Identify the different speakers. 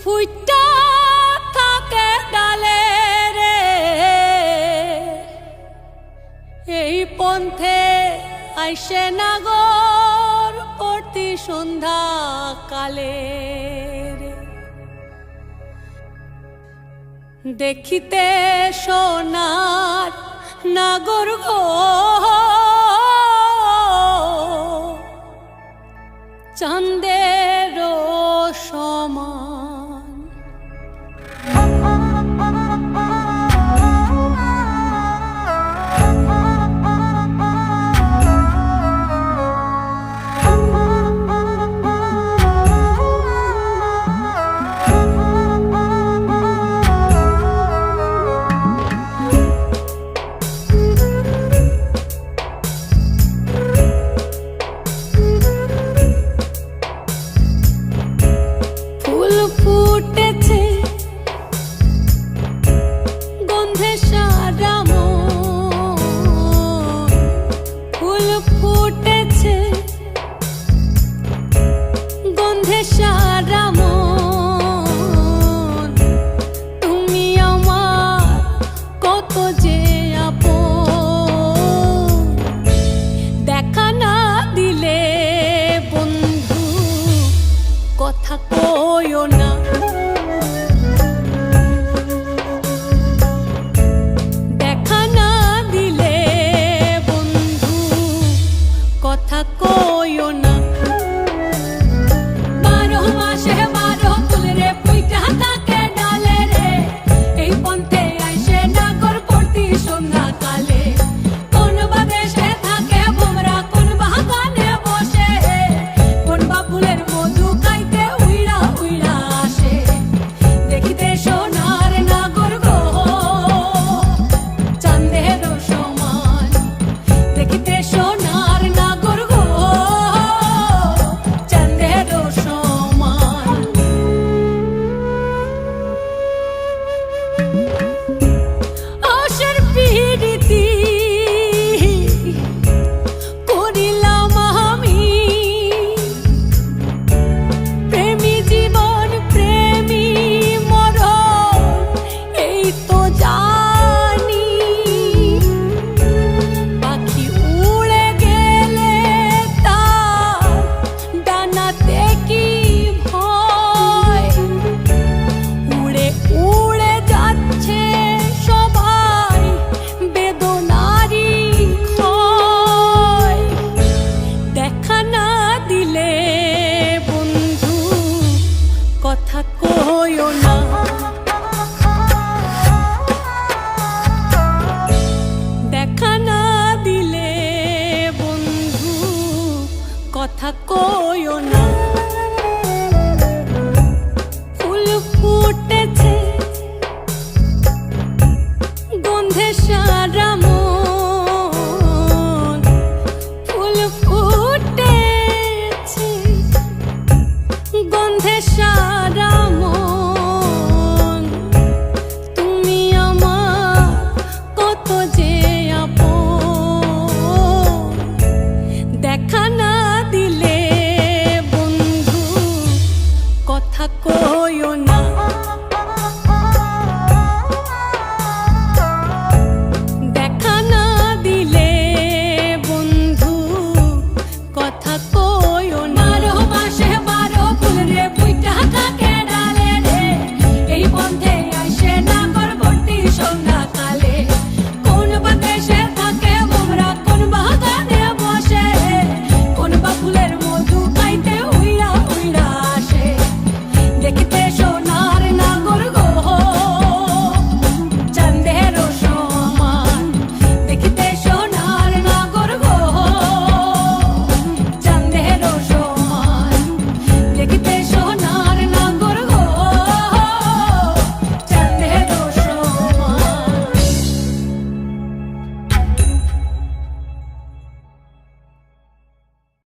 Speaker 1: ফুইটা থাকে ডালে রে এই পন্থে আইসে নাগর প্রতি সন্ধ্যা কালে দেখিতে সোনার নাগর গো চাঁদের সমান ফুটেছে গন্ধে সারা মন ফুল ফুটেছে গন্ধে সারা মন তুমি আমার কত যে আপন দেখা না দিলে বন্ধু কথা কইও না দেখা না দিলে বন্ধু কথা কইও না 12 মাসে 12 ফুল রে ফুইটা থাকে ডালে রে এই পন্থে আইসে নাগর প্রতি সন্ধ্যা কালে কোন বা দেশে থাকে ভোমরা কোন বাগানে বসে কোন বা ফুলের মধু খাইতে উইড়া উইড়া আসে দেখিতে সোনার নাগর গো চাঁদের সমান দেখিতে সোনার নাগর গো চাঁদের সমান আশার পিরিতি করিলাম আমি প্রেমী জীবন প্রেমী মরণ এই তো জানি পাখি উড়ে গেলে তার ডানাতে কি ভয় উড়ে উড়ে যাচ্ছে সবাই বেদনারি ক্ষয় দেখা না দিলে বন্ধু কথা কইও না দেখা না দিলে বন্ধু কথা কইও না